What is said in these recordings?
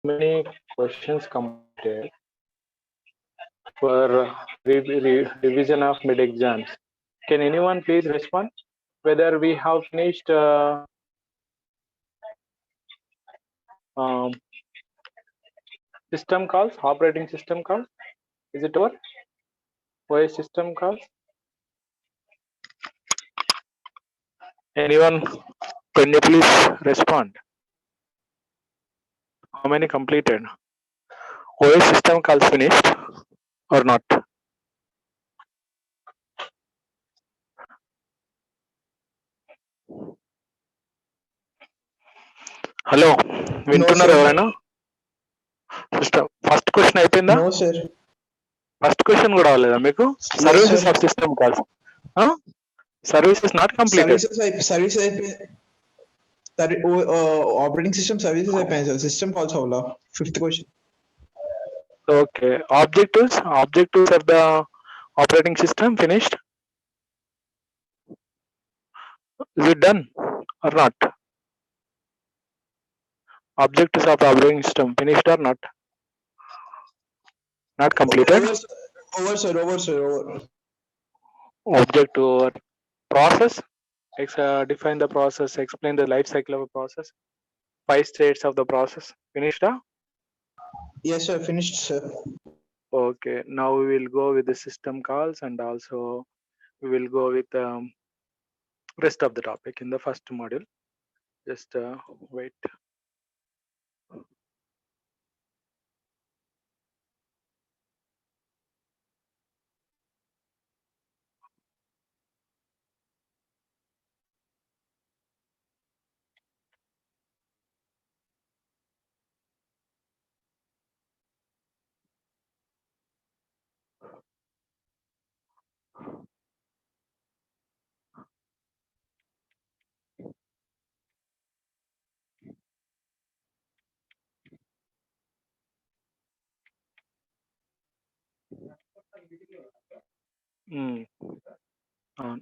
Many questions completed for revision of mid exams. Can anyone please respond whether we have finished um, system calls, operating system calls? Is it over? OS system calls? Anyone, can you please respond? How many completed? OS system calls finished or not? Hello వింటున్నారు ఎవరైనా? System first question అయిపోయిందా? No sir. First question కూడా అవ్వలేదా మీకు? Services of system calls, services not completed. Services అయిపోయింది. Operating system services అయిపోయింది sir. System calls అవ్వాలా? Fifth question. Okay, objectives of the operating system finished. Is it done or not? Objectives of the operating system finished or not? Not completed. Over sir. Object over process. Define the process. Explain the life cycle of a process. 5 states of the process. Finished? Yes sir, finished sir. Okay, now we will go with the system calls and also we will go with rest of the topic in the first module. Just wait. On.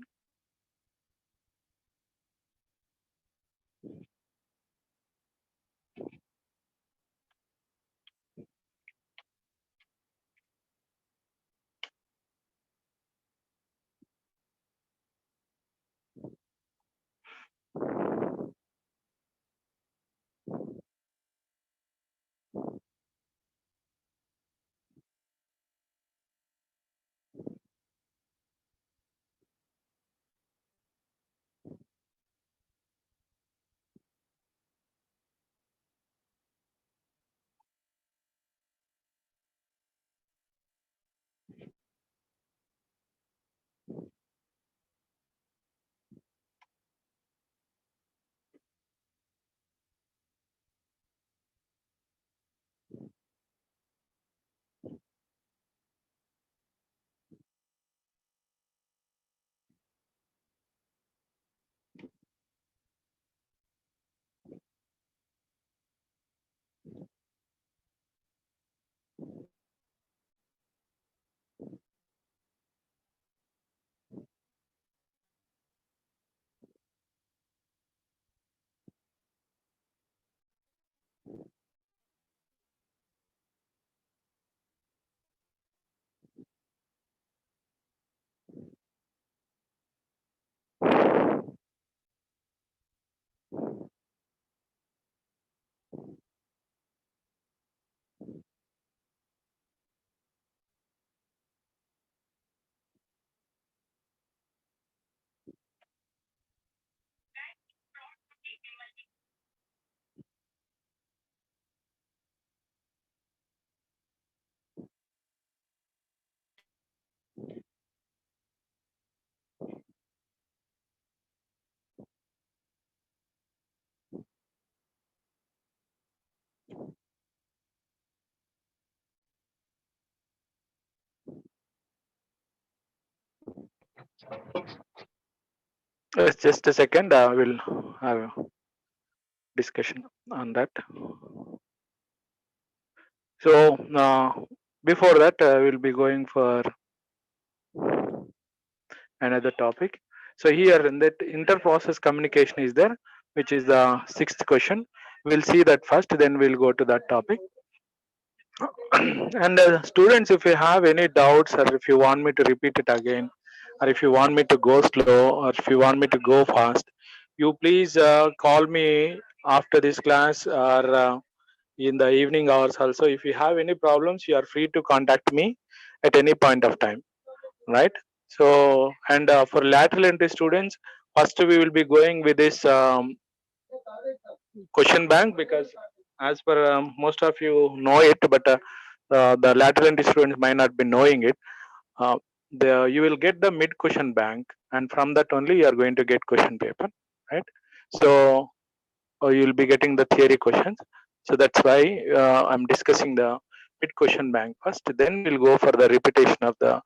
Just a second, we'll have a discussion on that. So before that, we'll be going for another topic. So here in that inter-process communication is there, which is the sixth question. We'll see that first, then we'll go to that topic. And students, if you have any doubts, or if you want me to repeat it again, or if you want me to go slow, or if you want me to go fast, you please call me after this class, or in the evening hours also. If you have any problems, you are free to contact me at any point of time, right? So, and for lateral entry students, first we will be going with this question bank, because as per most of you know it, but the lateral entry students might not be knowing it. uh, you will get the mid question bank, and from that only you are going to get question paper, right? So you'll be getting the theory questions. So that's why I'm discussing the mid question bank first, then we'll go for the repetition of the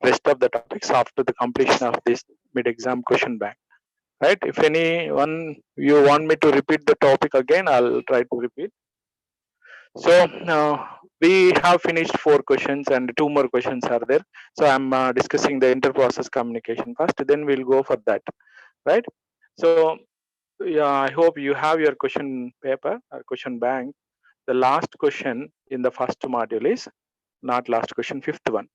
rest of the topics after the completion of this mid exam question bank, right? If anyone you want me to repeat the topic again, I'll try to repeat. So we have finished 4 questions and 2 more questions are there. So I'm discussing the inter-process communication first, then we'll go for that, right? So yeah, I hope you have your question paper or question bank. The last question in the first module is not last question, fifth one.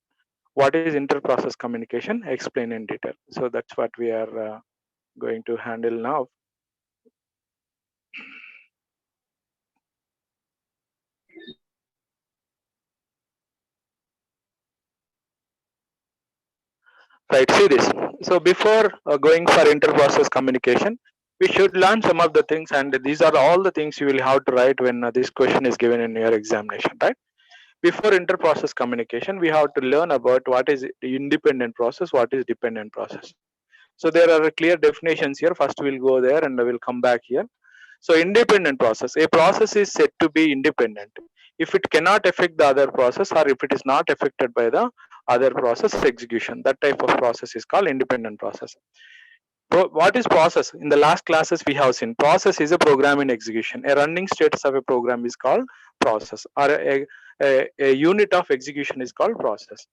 What is inter-process communication? Explain in detail. So that's what we are going to handle now. Right, see this. So before going for inter-process communication, we should learn some of the things, and these are all the things you will have to write when this question is given in your examination, right? Before inter-process communication, we have to learn about what is independent process, what is dependent process. So there are clear definitions here. First we'll go there and we'll come back here. So independent process, a process is said to be independent if it cannot affect the other process, or if it is not affected by the other process execution. That type of process is called independent process. What is process? In the last classes we have seen process is a program in execution. A running status of a program is called process, or a unit of execution is called process.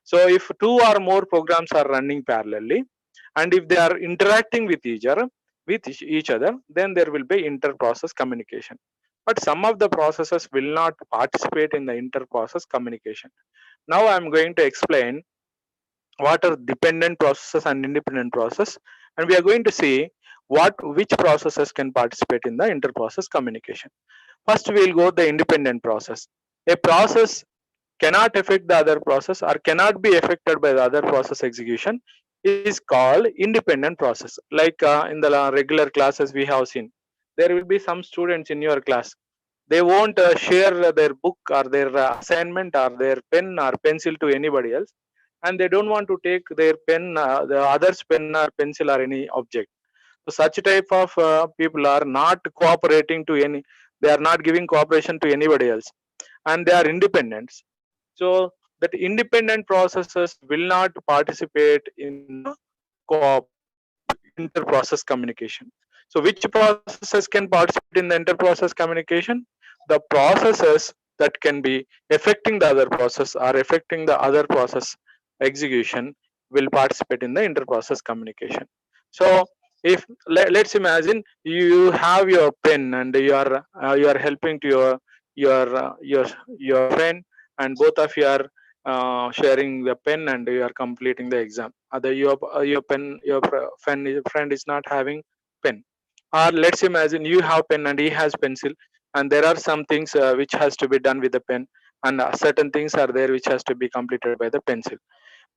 So if 2 or more programs are running parallelly, and if they are interacting with each other, then there will be inter-process communication. But some of the processes will not participate in the inter-process communication. Now I am going to explain what are dependent processes and independent process, and we are going to see which processes can participate in the inter-process communication. First we will go the independent process. A process cannot affect the other process, or cannot be affected by the other process execution, is called independent process. Like in the regular classes we have seen, there will be some students in your class, they won't share their book or their assignment or their pen or pencil to anybody else, and they don't want to take their pen, the other's pen or pencil or any object. So such type of people are not cooperating to any, they are not giving cooperation to anybody else, and they are independent. So that independent processes will not participate in the inter-process communication. So which processes can participate in the inter-process communication? The processes that can be affecting the other process or affecting the other process execution will participate in the inter-process communication. So if let's imagine you have your pen and you are helping to your your friend, and both of you are sharing the pen and you are completing the exam. Other your pen, your friend is not having pen, or let's imagine you have pen and he has pencil, and there are some things which has to be done with the pen, and certain things are there which has to be completed by the pencil.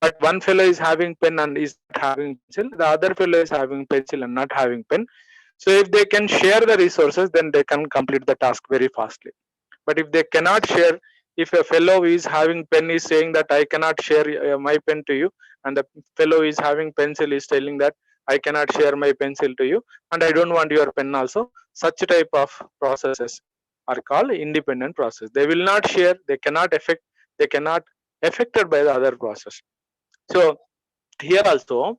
But one fellow is having pen and is not having pencil, the other fellow is having pencil and not having pen. So if they can share the resources, then they can complete the task very fastly. But if they cannot share, if a fellow is having pen is saying that I cannot share my pen to you, and the fellow is having pencil is telling that I cannot share my pencil to you, and I don't want your pen also, such type of processes are called independent process. They will not share, they cannot affect, they cannot affected by the other process. So here also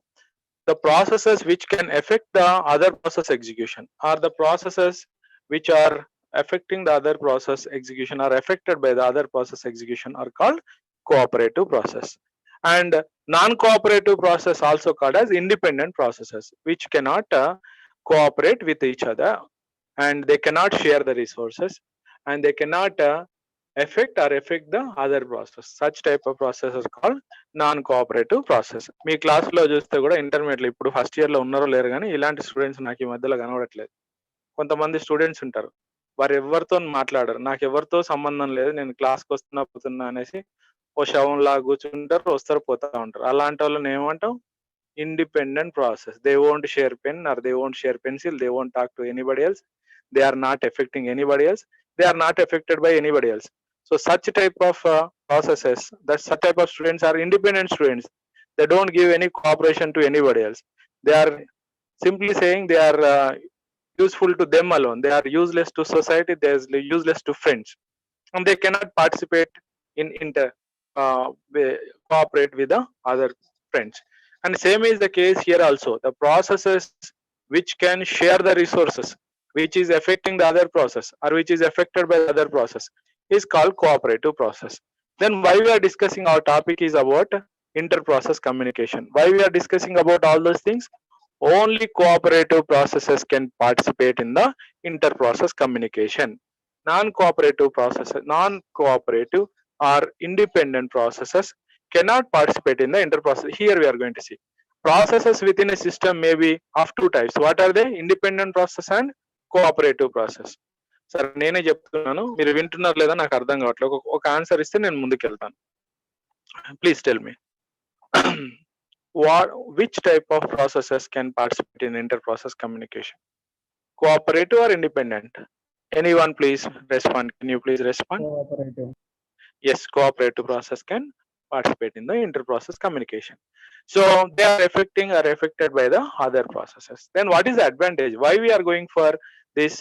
the processes which can affect the other process execution, or the processes which are affecting the other process execution are affected by the other process execution are called cooperative process. And non-cooperative process also called as independent processes, which cannot cooperate with each other, and they cannot share the resources, and they cannot affect the other process. Such type of process is called non cooperative process. మీ క్లాస్లో చూస్తే కూడా ఇంటర్మీడియట్లో ఇప్పుడు first ఇయర్లో ఉన్నారో లేరు కానీ ఇలాంటి స్టూడెంట్స్ నాకు ఈ మధ్యలో కనబడట్లేదు. కొంతమంది స్టూడెంట్స్ ఉంటారు, వారు ఎవరితో మాట్లాడరు, నాకు ఎవరితో సంబంధం లేదు, నేను క్లాస్కి వస్తున్నా పోతున్నా అనేసి ఓ శవంలా కూర్చుంటారు, వస్తారు పోతా ఉంటారు. అలాంటి వాళ్ళని ఏమంటాం? independent process. They won't share pen or they won't share pencil, they won't talk to anybody else, they are not affecting anybody else, they are not affected by anybody else. So such type of processes, that such type of students are independent students. They don't give any cooperation to anybody else. They are simply saying they are useful to them alone, they are useless to society, they are useless to friends, and they cannot participate in cooperate with the other friends. And same is the case here also. The processes which can share the resources, which is affecting the other process or which is affected by the other process, is called cooperative process. Then why we are discussing, our topic is about inter-process communication. Why we are discussing about all those things? Only cooperative processes can participate in the inter-process communication. Non-cooperative processes, non-cooperative or independent processes cannot participate in the inter-process. Here we are going to see processes within a system may be of two types. What are they? Independent process and cooperative process. సరే, నేనే చెప్తున్నాను, మీరు వింటున్నారు లేదా నాకు అర్థం కావట్లేదు. ఒక ఆన్సర్ ఇస్తే నేను ముందుకు వెళ్తాను. Please tell me, which type of processes can participate in inter-process communication? Cooperative or independent? Anyone please respond. Can you please respond? Cooperative. Yes, cooperative process can participate in the inter-process communication. So they are affected by the other processes. Then what is the advantage? Why we are going for this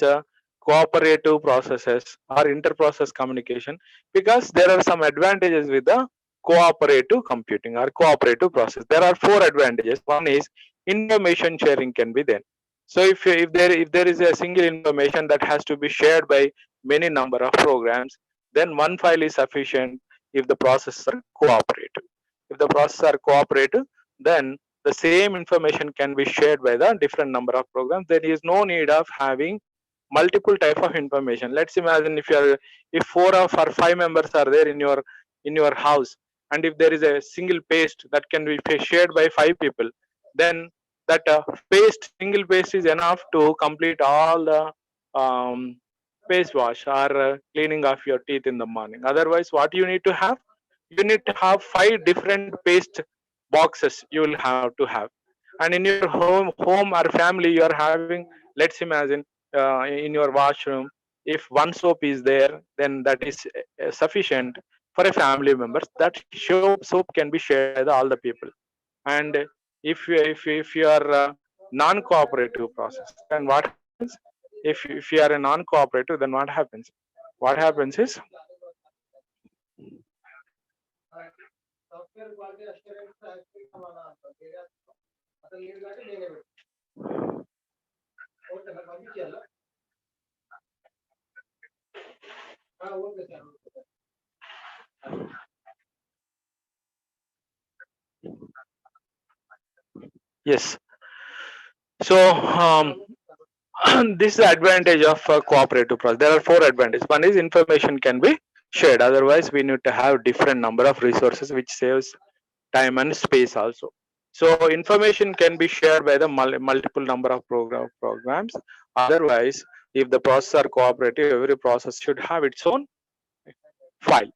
cooperative processes or inter-process communication? Because there are some advantages with the cooperative computing or cooperative process. There are 4 advantages. One is information sharing can be there. So if there is a single information that has to be shared by many number of programs, then one file is sufficient if the processes are cooperative. If the processes are cooperative, then the same information can be shared by the different number of programs. There is no need of having multiple type of information. Let's imagine if 4 or 5 members are there in your house, and if there is a single paste that can be shared by 5 people, then that single paste is enough to complete all the face wash or cleaning of your teeth in the morning. Otherwise, what you need to have? You need to have 5 different paste boxes you will have to have. And in your home or family, you are having, let's imagine, in your washroom, if one soap is there, then that is sufficient for a family members. That soap can be shared by all the people. And if you are non-cooperative process, then what happens? If you are a non-cooperative, then what happens? What happens is, yes. So this is the advantage of cooperative process. There are 4 advantages. One is information can be shared. Otherwise, we need to have different number of resources, which saves time and space also. So information can be shared by the multiple number of programs. Otherwise, if the processes are cooperative, every process should have its own file.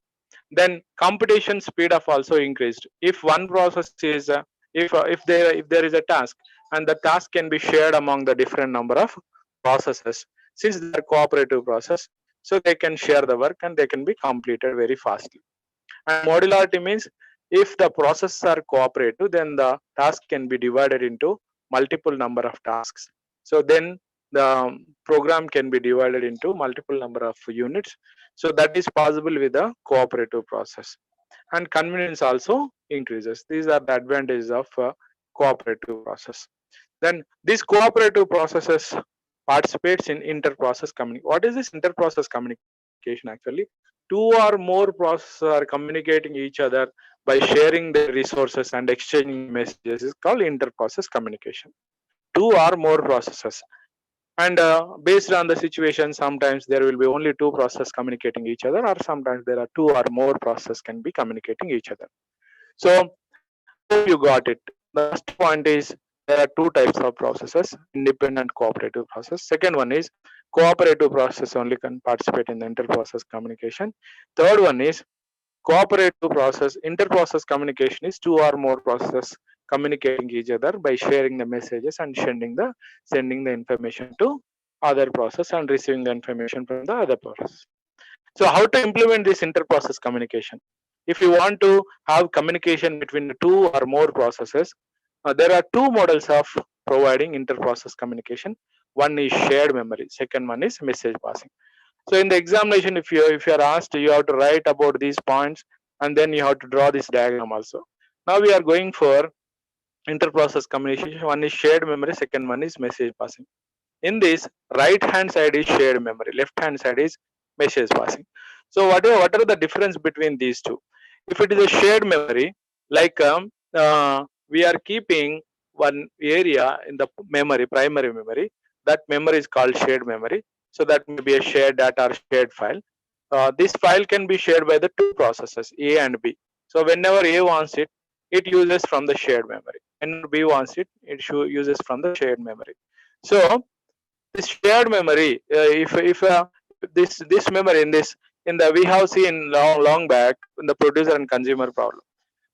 Then computation speed of also increased. If one process is if there is a task, and the task can be shared among the different number of processes, since they are cooperative process, so they can share the work and they can be completed very fastly. And modularity means if the processes are cooperative, then the task can be divided into multiple number of tasks. So then the program can be divided into multiple number of units. So that is possible with the cooperative process. And convenience also increases. These are the advantages of cooperative process. Then these cooperative processes participates in inter-process communication. What is this inter-process communication actually? Two or more processes are communicating each other by sharing their resources and exchanging messages is called inter-process communication. Two or more processes. And based on the situation, sometimes there will be only two processes communicating each other, or sometimes there are two or more processes can be communicating each other. So I hope you got it. The first point is there are two types of processes: independent cooperative process. Second one is cooperative process only can participate in the inter-process communication. Third one is cooperative process. Inter-process communication is two or more processes communicating each other by sharing the messages and sending the information to other process and receiving the information from the other process. So how to implement this inter-process communication? If you want to have communication between the two or more processes, there are two models of providing inter-process communication. One is shared memory. Second one is message passing. So in the examination, if you are asked, you have to write about these points and then you have to draw this diagram also. Now we are going for inter-process communication. One is shared memory. Second one is message passing. In this, right hand side is shared memory, left hand side is message passing. So what are the difference between these two? If it is a shared memory, like we are keeping one area in the memory, primary memory, that memory is called shared memory. So that may be a shared data or shared file. This file can be shared by the two processes, A and B. So whenever A wants it, it uses from the shared memory, and B wants it, it uses from the shared memory. So this shared memory, if this memory in the we have seen long back in the producer and consumer problem.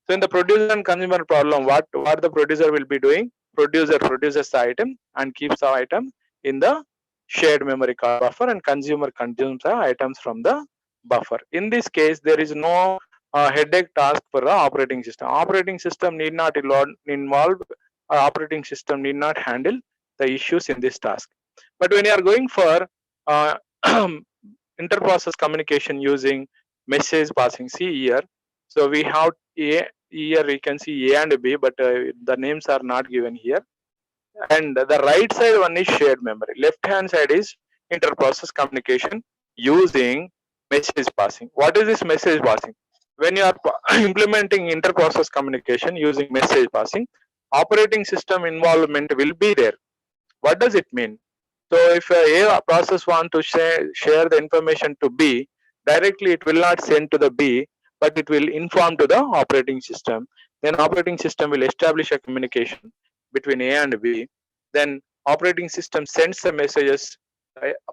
So in the producer and consumer problem, what the producer will be doing? Producer produces the item and keeps the item in the shared memory card buffer, and consumer consumes the items from the buffer. In this case, there is no headache task for the operating system. Operating system need not involve, operating system need not handle the issues in this task. But when you are going for uh, inter-process communication using message passing, see here. So we have A, here we can see A and B, but the names are not given here. And the right side one is shared memory. Left hand side is inter-process communication using message passing. What is this message passing? When you are implementing inter-process communication using message passing, operating system involvement will be there. What does it mean? So if A process want to share the information to B, directly it will not send to the B, but it will inform to the operating system. Then operating system will establish a communication between A and B. Then operating system sends the messages.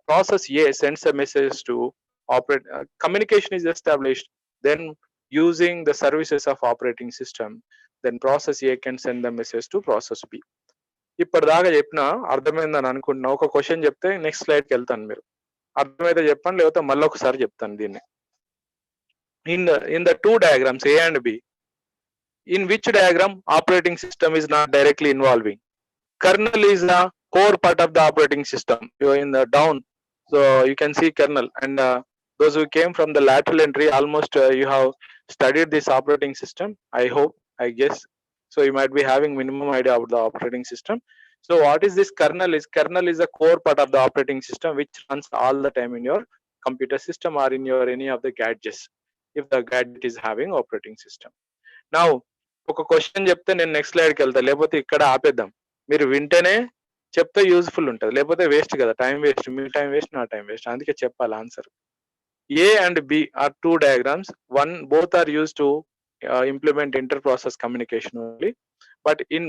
Process A sends the messages to operate. Communication is established. Then using the services of operating system, then process A can send the message to process B. ఇప్పటిదాకా చెప్పిన అర్థమైందని అనుకుంటున్నా. ఒక question చెప్తే next స్లైడ్కి వెళ్తాను. మీరు అర్థమైతే చెప్పండి, లేకపోతే మళ్ళీ ఒకసారి చెప్తాను దీన్ని. In the two diagrams A and B, in which diagram operating system is not directly involving? Kernel is the core part of the operating system. You are in the down, so you can see kernel. And those who came from the lateral entry, almost you have studied this operating system, I hope, I guess. So you might be having minimum idea about the operating system. So what is this kernel? Kernel is a core part of the operating system which runs all the time in your computer system or in your any of the gadgets, if the gadget is having operating system. Now ఒక question చెప్తే నేను next స్లైడ్కి వెళ్తా, లేకపోతే ఇక్కడ ఆపేద్దాం. మీరు వింటేనే చెప్తే యూజ్ఫుల్ ఉంటుంది, లేకపోతే వేస్ట్ కదా, టైం వేస్ట్, మీ టైం వేస్ట్, నా టైం వేస్ట్. అందుకే చెప్పాలి answer. A and B are two diagrams. Both are used to implement inter-process communication only, but in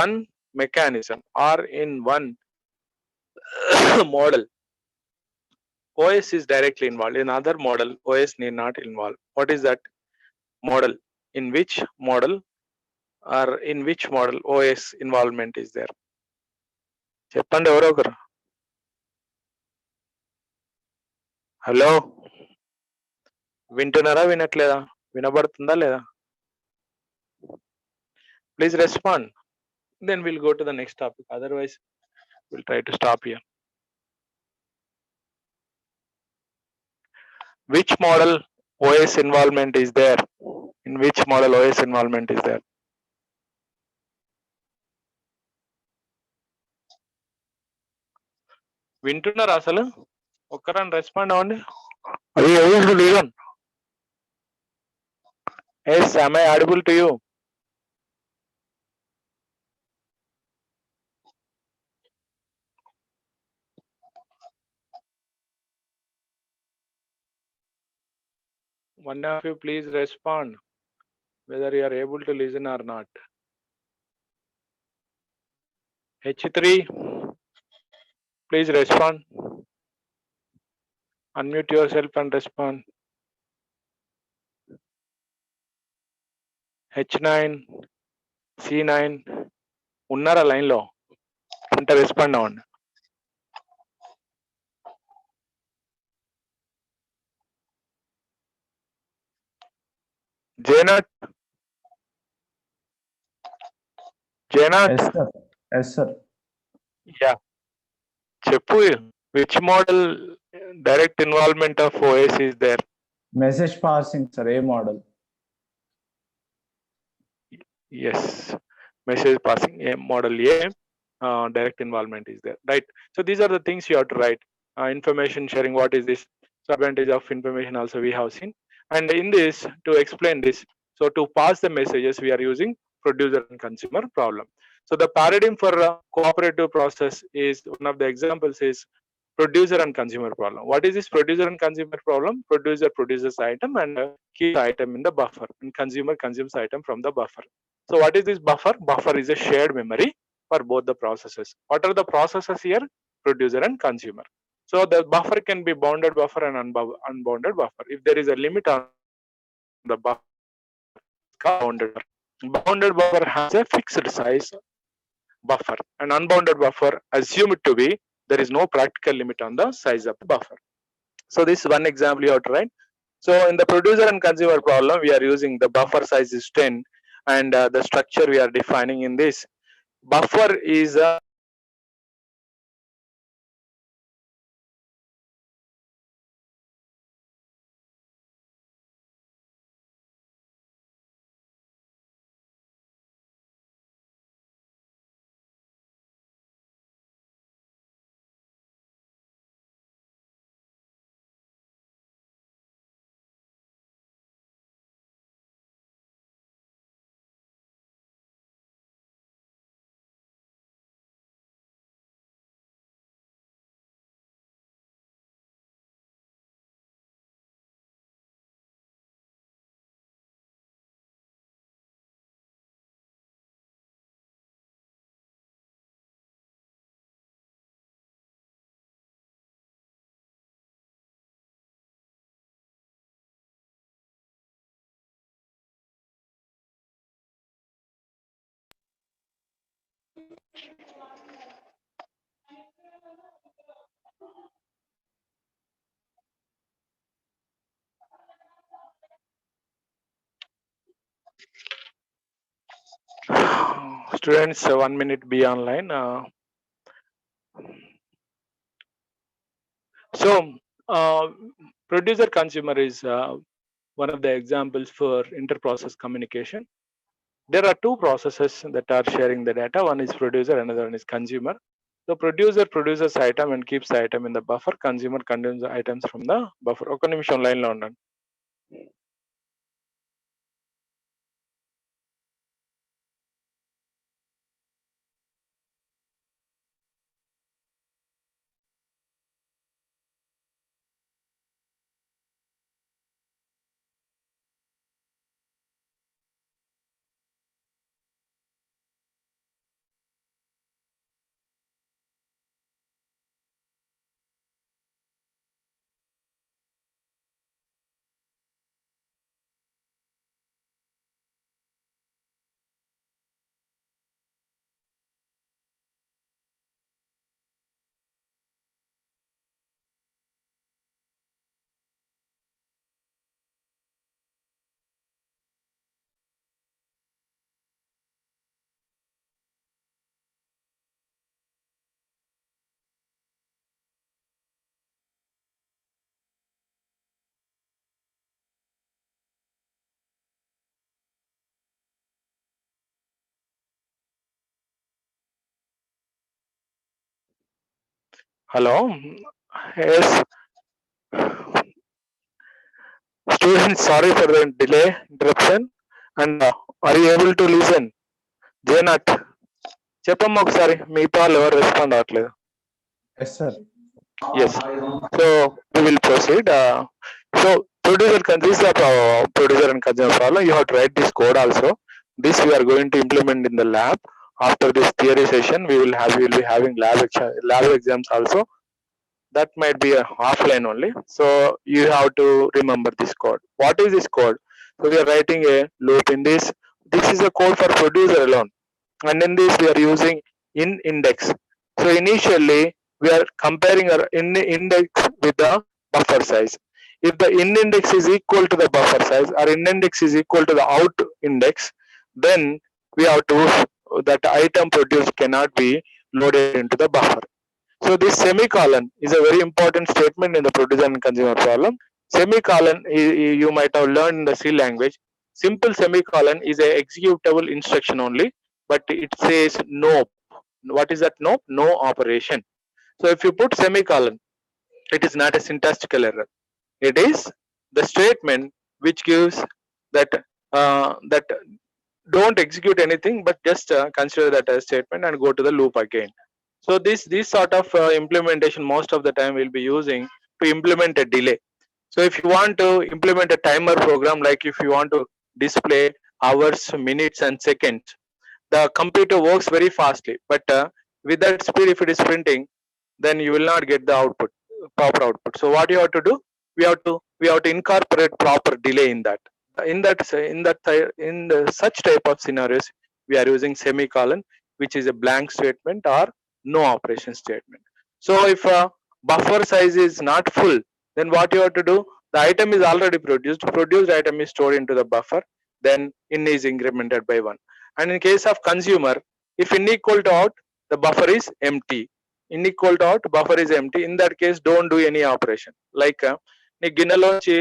one mechanism or in one model, OS is directly involved. In other model, OS need not involve. What is that model? In which model or in which model OS involvement is there? చెప్పండి ఎవరో ఒకరు. Hello, వింటున్నారా వినట్లేదా? వినబడుతుందా లేదా? Please respond, then we'll go to the next topic. Otherwise we'll try to stop here. Which model OS involvement is there? In which model OS involvement is there? వింటున్నారా అసలు? ఒక్కరని respond అవ్వండి. Are you able to listen? Yes, am I audible to you? One of you please respond whether you are able to listen or not. H3, please respond. Unmute yourself and respond. H9, C9, ఉన్నారా line లో? అంటే respond అవ్వండి. Jayanath, Jayanath, Yes, sir. Yeah చెప్పు. Which model direct involvement of OS is there? Message passing, sir. A model. Yes, message passing, a model A, direct involvement is there, right? So these are the things you have to write. Information sharing, what is this? So advantage of information also we have seen. And in this, to explain this, so to pass the messages, we are using producer and consumer problem. So the paradigm for cooperative process is, one of the examples is producer and consumer problem. What is this producer and consumer problem? Producer produces item and keeps item in the buffer, and consumer consumes item from the buffer. So what is this buffer? Buffer is a shared memory for both the processes. What are the processes here? Producer and consumer. So the buffer can be bounded buffer and unbounded buffer. If there is a limit on the buffer, it's called bounded buffer. Bounded buffer has a fixed size buffer, and unbounded buffer assumed to be there is no practical limit on the size of the buffer. So this is one example you have to write. So in the producer and consumer problem, we are using the buffer size is 10, and the structure we are defining in this buffer is a students 1 minute be online. So producer consumer is one of the examples for inter-process communication. There are two processes that are sharing the data. One is producer, another one is consumer. So producer produces item and keeps the item in the buffer. Consumer consumes the items from the buffer. ఒక నిమిషం line లో ఉండండి. Hello. Yes. Students, sorry for the delay, interruption. And are you able to listen? జేనట్ చెప్పమ్మా ఒకసారి మిగతా వాళ్ళు ఎవరు respond అవ్వట్లేదు. Yes, sir. Yes. So we will proceed. So producer this is a producer and consumer problem. You have to write this code also. This we are going to implement in the lab. After this theory session, we will be having lab exams also. That might be offline only. So you have to remember this code. What is this code? So we are writing a loop in this. This is a code for producer alone. And in this we are using in index. So initially we are comparing our in index with the buffer size. If the in index is equal to the buffer size or in index is equal to the out index, then we have to that item produced cannot be loaded into the buffer. So this semicolon is a very important statement in the producer and consumer problem. Semicolon you might have learned in the C language. Simple semicolon is a executable instruction only, but it says no. What is that no? No operation. So if you put semicolon, it is not a syntactical error. It is the statement which gives that that don't execute anything, but just consider that as statement and go to the loop again. So this sort of implementation most of the time we'll be using to implement a delay. So if you want to implement a timer program, like if you want to display hours, minutes and seconds, the computer works very fastly, but with that speed, if it is printing, then you will not get the output, proper output. So what you have to do, we have to incorporate proper delay in that. In such type of scenarios, we are using semicolon, which is a blank statement or no operation statement. So if buffer size is not full, then what you have to do, the item is already produced item is stored into the buffer, then in is incremented by 1. And in case of consumer, if in equal to out, the buffer is empty. In equal to out, buffer is empty. In that case, don't do any operation. Like నీ గిన్నెలోంచి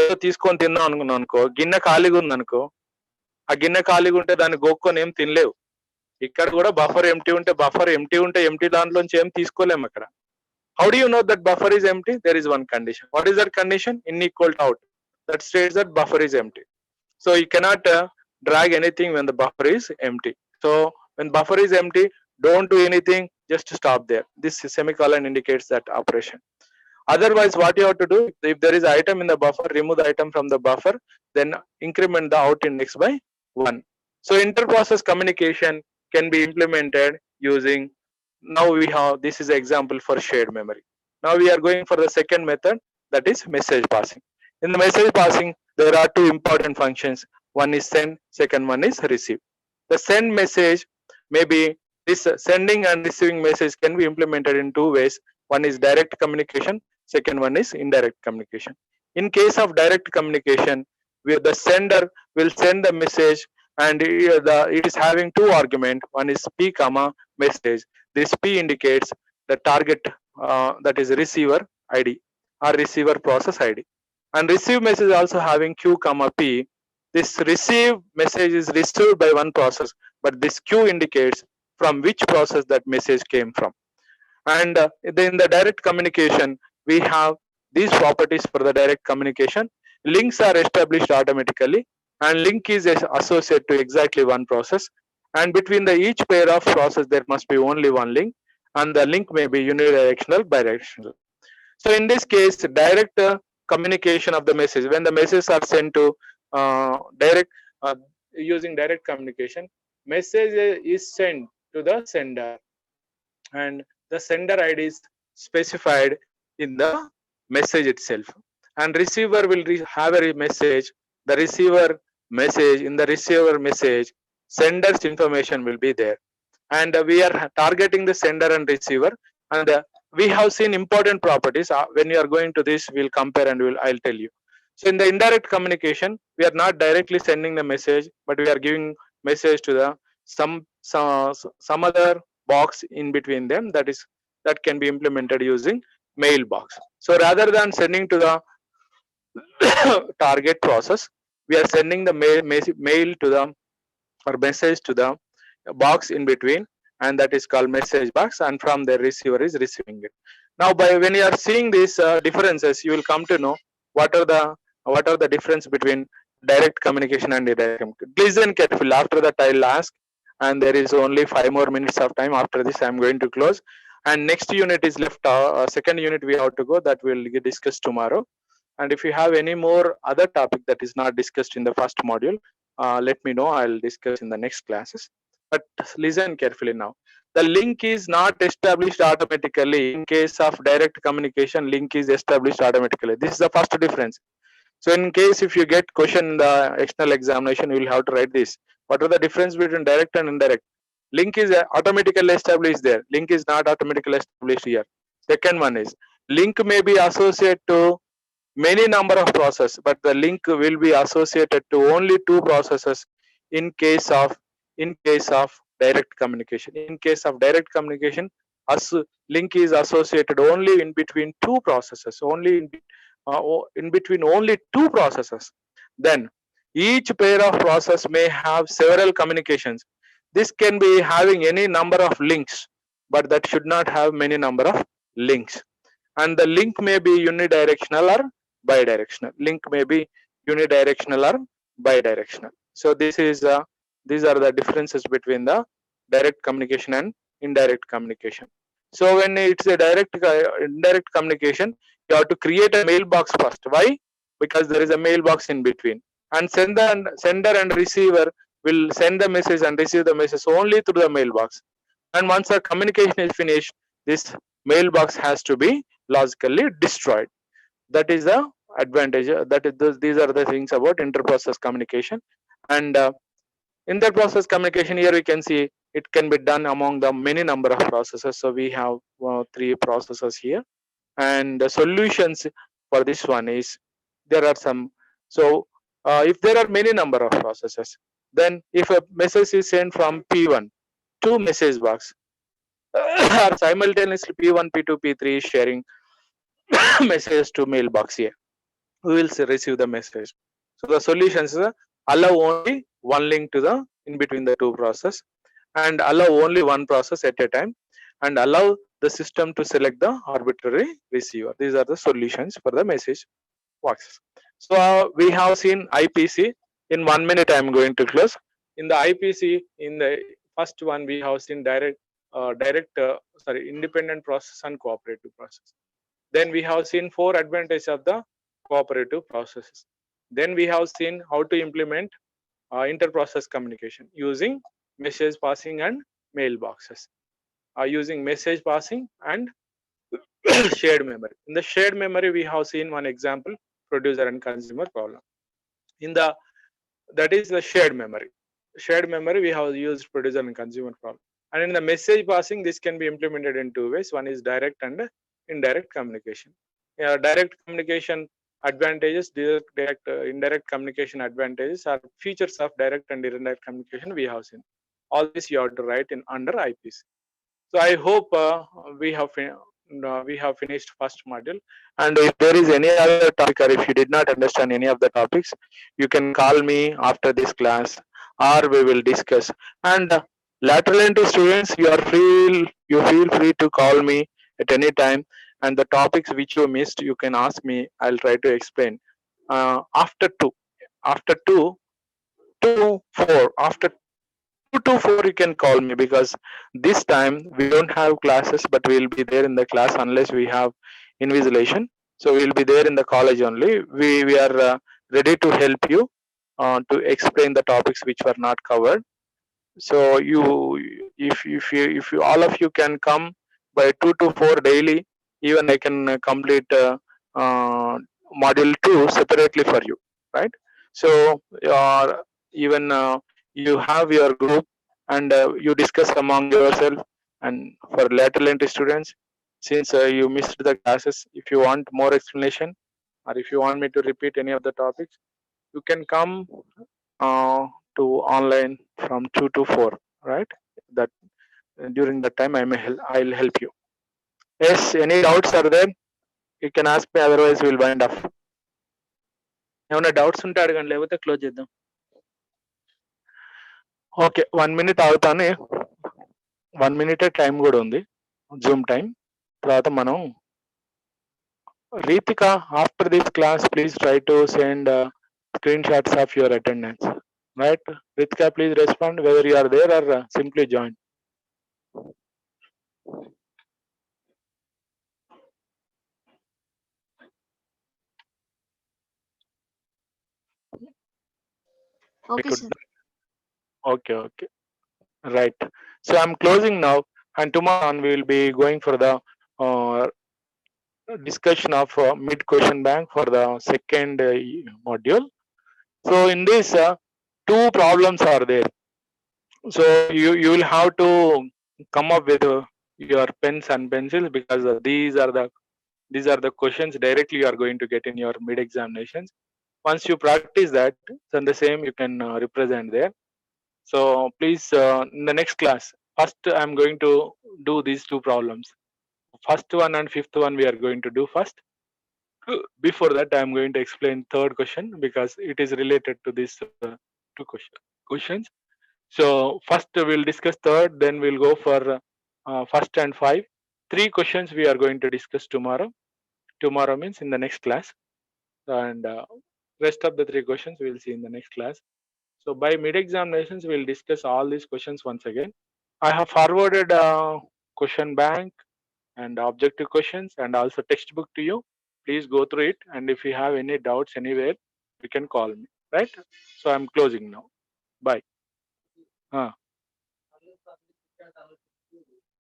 ఏదో తీసుకొని తిన్నాం అనుకున్నావు అనుకో, గిన్నె ఖాళీగా ఉంది అనుకో, ఆ గిన్నె ఖాళీగా ఉంటే దాన్ని గోక్కొని ఏం తినలేవు. ఇక్కడ కూడా బఫర్ ఎంటీ ఉంటే ఎంటీ దాంట్లోంచి ఏం తీసుకోలేము అక్కడ. How do you know that buffer is empty? There is one condition. What is that condition? In equal to out. That states that buffer is empty. So you cannot drag anything when the buffer is empty. So when buffer is empty, don't do anything, just stop there. This semicolon indicates that operation. Otherwise, what you have to do, if there is item in the buffer, remove the item from the buffer, then increment the out index by 1. So inter-process communication can be implemented using, now we have, this is an example for shared memory. Now we are going for the second method, that is message passing. In the message passing, there are two important functions. One is send, second one is receive. The send message, maybe this sending and receiving message can be implemented in two ways. One is direct communication, second one is indirect communication. In case of direct communication, the sender will send the message and it is having two arguments. One is p comma message. This p indicates the target, that is receiver id or receiver process id. And receive message also having q comma p. This receive message is received by one process, but this q indicates from which process that message came from. And in the direct communication, we have these properties for the direct communication. Links are established automatically, and link is associated to exactly one process. And between each pair of process, there must be only one link, and the link may be unidirectional, bidirectional. So in this case, direct communication of the message, when the messages are sent to using direct communication, message is sent to the sender, and the sender id is specified in the message itself, and receiver will have a message. The receiver message, in the receiver message, sender's information will be there, and we are targeting the sender and receiver. And we have seen important properties. When you are going to this, we'll compare and I'll tell you. So in the indirect communication, we are not directly sending the message, but we are giving message to the some other box in between them, that can be implemented using mailbox. So rather than sending to the target process, we are sending the mail to the, or message to the box in between, and that is called message box, and from the receiver is receiving it. Now when you are seeing these differences, you will come to know what are the difference between direct communication and indirect communication. Listen carefully. After that I'll ask, and there is only 5 more minutes of time. After this I'm going to close, and next unit is left. Second unit we have to go, that will get discussed tomorrow. And if you have any more other topic that is not discussed in the first module, let me know. I'll discuss in the next classes. But listen carefully now. The link is not established automatically. In case of direct communication, link is established automatically. This is the first difference. So in case if you get question in the external examination, you will have to write this. What are the difference between direct and indirect? Link is automatically established there. Link is not automatically established here. Second one is, link may be associated to many number of processes, but the link will be associated to only 2 processes in case of direct communication. In case of direct communication, link is associated only in between 2 processes, only in between only 2 processes. Then each pair of process may have several communications. This can be having any number of links, but that should not have many number of links. And the link may be unidirectional or bidirectional. Link may be unidirectional or bidirectional. So these are the differences between the direct communication and indirect communication. So when it's a indirect communication, you have to create a mailbox first. Why? Because there is a mailbox in between, and sender and receiver will send the message and receive the message only through the mailbox. And once the communication is finished, this mailbox has to be logically destroyed. That is the advantage. These are the things about interprocess communication. And interprocess communication, here we can see it can be done among the many number of processes. So we have 3 processes here, and the solutions for this one is, there are some. So if there are many number of processes, then if a message is sent from P1 to message box, or simultaneously P1, P2, P3 is sharing messages to mailbox here, we will receive the message. So the solutions allow only one link to the in between the 2 process, and allow only one process at a time, and allow the system to select the arbitrary receiver. These are the solutions for the message boxes. So we have seen IPC. In 1 minute I am going to close. In the IPC, in the first one, we have seen independent process and cooperative process. Then we have seen 4 advantages of the cooperative processes. Then we have seen how to implement interprocess communication using message passing and mailboxes, using message passing and shared memory. In the shared memory, we have seen one example, producer and consumer problem. That is the shared memory. Shared memory, we have used producer and consumer problem. And in the message passing, this can be implemented in 2 ways. One is direct and indirect communication. Direct communication advantages, indirect communication advantages are features of direct and indirect communication we have seen. All this you have to write in under IPC. So I hope we have finished first module. And if there is any other topic, or if you did not understand any of the topics, you can call me after this class, or we will discuss. And lateral entry students, you feel free to call me at any time, and the topics which you missed, you can ask me. I'll try to explain after 2 to 4. After 2 to 4 you can call me, because this time we don't have classes, but we'll be there in the class unless we have invigilation. So we'll be there in the college only. We are ready to help you to explain the topics which were not covered. So if you all of you can come by 2 to 4 daily, even I can complete module 2 separately for you, right? So even you have your group, and you discuss among yourself. And for lateral entry students, since you missed the classes, if you want more explanation, or if you want me to repeat any of the topics, you can come to online from 2 to 4, right? That during that time I'll help you. Yes, any doubts are there? You can ask me, otherwise we'll wind up. ఏమైనా doubts ఉంటే అడగండి, లేకపోతే close చేద్దాం. Okay, 1 minute ఆగుతానే. 1 minute time కూడా ఉంది, Zoom time. తర్వాత మనం Ritika, after this class, please try to send screenshots of your attendance. Right? Ritika, please respond whether you are there or simply join. We Okay, could. sir. Okay, okay. Right. So I'm closing now, and tomorrow on we will be going for the uh, discussion of mid question bank for the second module. So in this, two problems are there. So you will have to come up with your pens and pencils, because these are the questions directly you are going to get in your mid examinations. Once you practice that, then the same you can represent there. So please, in the next class, first I'm going to do these two problems. First one and fifth one we are going to do first. Before that, I'm going to explain third question because it is related to these two questions. So first we'll discuss third, then we'll go for first and five. Three questions we are going to discuss tomorrow. Tomorrow means in the next class, and rest of the three questions we'll see in the next class. So by mid examinations, we'll discuss all these questions once again. I have forwarded question bank and objective questions and also textbook to you. Please go through it, and if you have any doubts anywhere, you can call me. Right? So I'm closing now. Bye.